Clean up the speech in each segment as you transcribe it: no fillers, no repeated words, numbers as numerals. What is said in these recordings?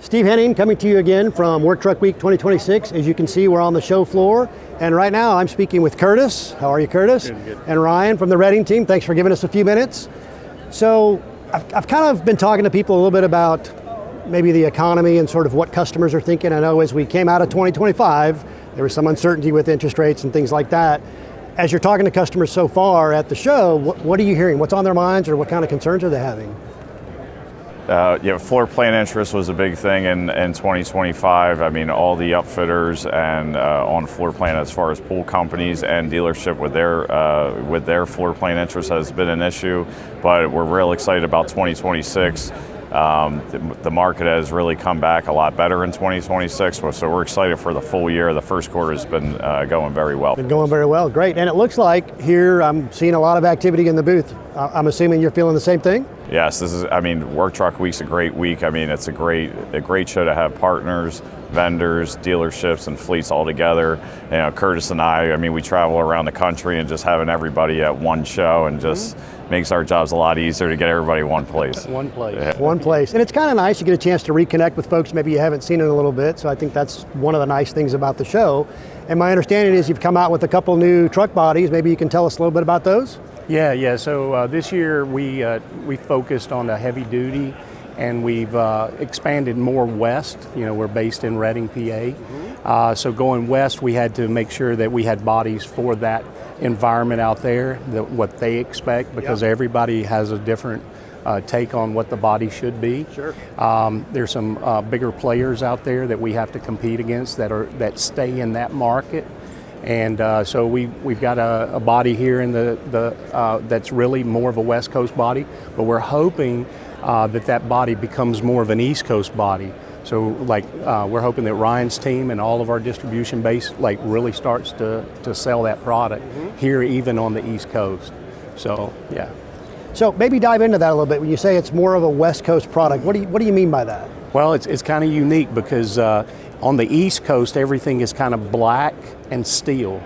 Steve Henning coming to you again from Work Truck Week 2026. As you can see, we're on the show floor, and right now I'm speaking with Curtis. How are you, Curtis? Good. And Ryan from the Reading team. Thanks for giving us a few minutes. So I've kind of been talking to people a little bit about maybe the economy and sort of what customers are thinking. I know as we came out of 2025, there was some uncertainty with interest rates and things like that. As you're talking to customers so far at the show, what are you hearing? What's on their minds, or what kind of concerns are they having? Floor plan interest was a big thing in 2025. I mean, all the upfitters and on floor plan as far as pool companies and dealership with their floor plan interest has been an issue, but we're real excited about 2026. The market has really come back a lot better in 2026, so we're excited for the full year. The first quarter has been going very well. Been going very well, great. And it looks like here I'm seeing a lot of activity in the booth. I'm assuming you're feeling the same thing? Yes, Work Truck Week's a great week. I mean, it's a great show to have partners, vendors, dealerships, and fleets all together. You know, Curtis and I mean, we travel around the country, and just having everybody at one show and just makes our jobs a lot easier to get everybody in one place. One place. Yeah. One place. And it's kind of nice. You get a chance to reconnect with folks maybe you haven't seen in a little bit. So I think that's one of the nice things about the show. And my understanding is you've come out with a couple new truck bodies. Maybe you can tell us a little bit about those? Yeah. So this year we focused on the heavy duty, and we've expanded more west. You know, we're based in Reading, PA. So going west, we had to make sure that we had bodies for that environment out there, what they expect, because everybody has a different take on what the body should be. Sure. There's some bigger players out there that we have to compete against that stay in that market. And so we've got a body here in that's really more of a West Coast body, but we're hoping that body becomes more of an East Coast body. So we're hoping that Ryan's team and all of our distribution base really starts to sell that product here, even on the East Coast. So yeah. So maybe dive into that a little bit. When you say it's more of a West Coast product, what do you mean by that? Well, it's kind of unique because on the East Coast, everything is kind of black and steel.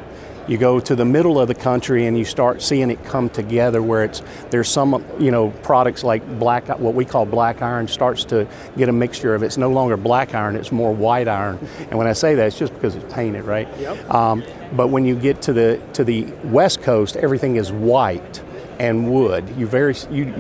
You go to the middle of the country and you start seeing it come together where there's some, products like what we call black iron starts to get a mixture of it. It's no longer black iron, it's more white iron. And when I say that, it's just because it's painted, right? Yep. But when you get to the West Coast, everything is white and wood. You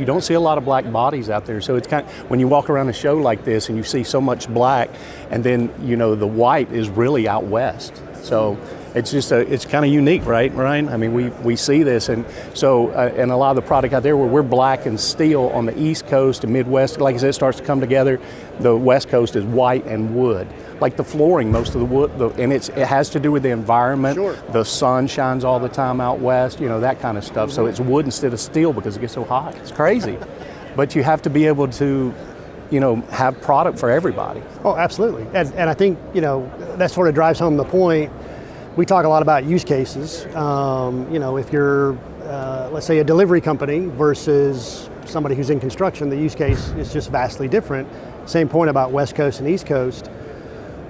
don't see a lot of black bodies out there. So it's kind of, when you walk around a show like this and you see so much black, and then the white is really out west. So it's kind of unique, right, Ryan? I mean, we see this, and so and a lot of the product out there where we're black and steel on the East Coast and Midwest, like I said, it starts to come together. The West Coast is white and wood. Like the flooring, most of the wood, and it has to do with the environment. Sure. The sun shines all the time out west, that kind of stuff. So it's wood instead of steel because it gets so hot. It's crazy. But you have to be able to, have product for everybody. Oh, absolutely. And I think, that sort of drives home the point. We talk a lot about use cases. If you're, let's say, a delivery company versus somebody who's in construction, the use case is just vastly different. Same point about West Coast and East Coast.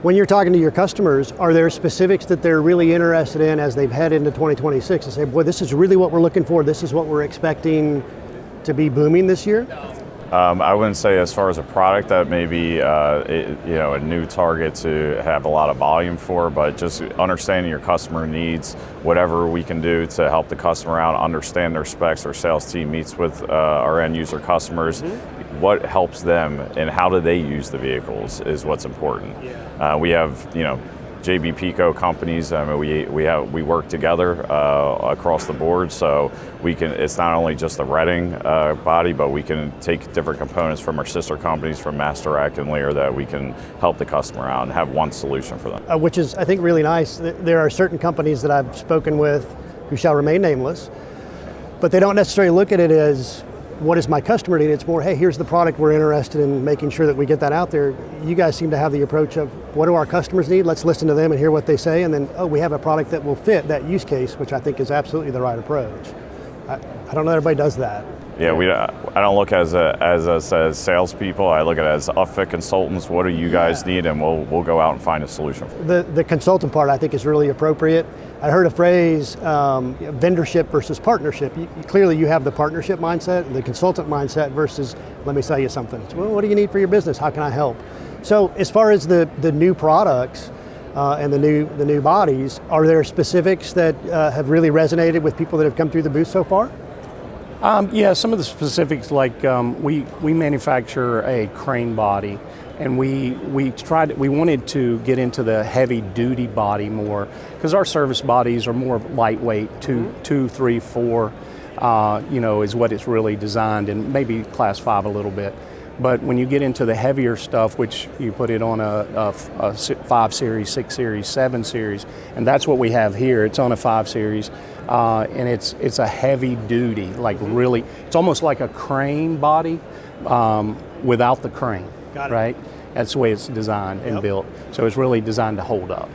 When you're talking to your customers, are there specifics that they're really interested in as they've head into 2026 and say, boy, this is really what we're looking for, this is what we're expecting to be booming this year? I wouldn't say as far as a product that maybe a new target to have a lot of volume for, but just understanding your customer needs, whatever we can do to help the customer out, understand their specs. Our sales team meets with our end user customers. What helps them and how do they use the vehicles is what's important. We have JB Pico companies. We work together across the board, so we can. It's not only just the Reading body, but we can take different components from our sister companies, from Masterac and Lear, that we can help the customer out and have one solution for them. Which is, I think, really nice. There are certain companies that I've spoken with who shall remain nameless, but they don't necessarily look at it as, what is my customer need? It's more, hey, here's the product we're interested in making sure that we get that out there. You guys seem to have the approach of, what do our customers need? Let's listen to them and hear what they say, and then, we have a product that will fit that use case, which I think is absolutely the right approach. I don't know everybody does that. Yeah, I don't look as us as salespeople. I look at it as upfit consultants. What do you guys need, and we'll go out and find a solution. The consultant part, I think, is really appropriate. I heard a phrase, vendorship versus partnership. Clearly, you have the partnership mindset, the consultant mindset versus, let me sell you something. Well, what do you need for your business? How can I help? So as far as the new products and the new bodies, are there specifics that have really resonated with people that have come through the booth so far? Yeah, some of the specifics, like we manufacture a crane body, and we wanted to get into the heavy duty body more, because our service bodies are more lightweight, two, 3, 4, is what it's really designed, and maybe class 5 a little bit. But when you get into the heavier stuff, which you put it on a 5 series, 6 series, 7 series, and that's what we have here. It's on a 5 series, and it's a heavy duty, like really, it's almost like a crane body without the crane, right? That's the way it's designed and built. So it's really designed to hold up,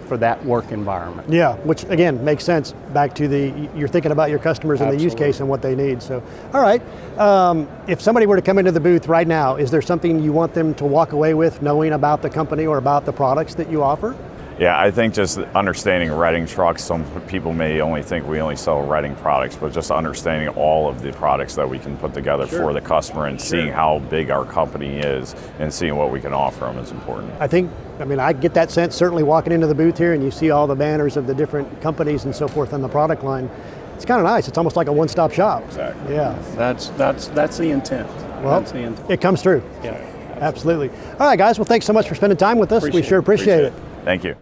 for that work environment. Yeah, which again makes sense. Back to you're thinking about your customers and the use case and what they need. So, all right, if somebody were to come into the booth right now, is there something you want them to walk away with knowing about the company or about the products that you offer? Yeah, I think just understanding Redding trucks, some people may only think we only sell Redding products, but just understanding all of the products that we can put together for the customer and seeing how big our company is and seeing what we can offer them is important. I get that sense certainly walking into the booth here and you see all the banners of the different companies and so forth on the product line. It's kind of nice. It's almost like a one-stop shop. Exactly. Yeah. That's the intent. Well, that's the intent. It comes through. Yeah. Absolutely. All right, guys. Well, thanks so much for spending time with us. We sure appreciate it. Thank you.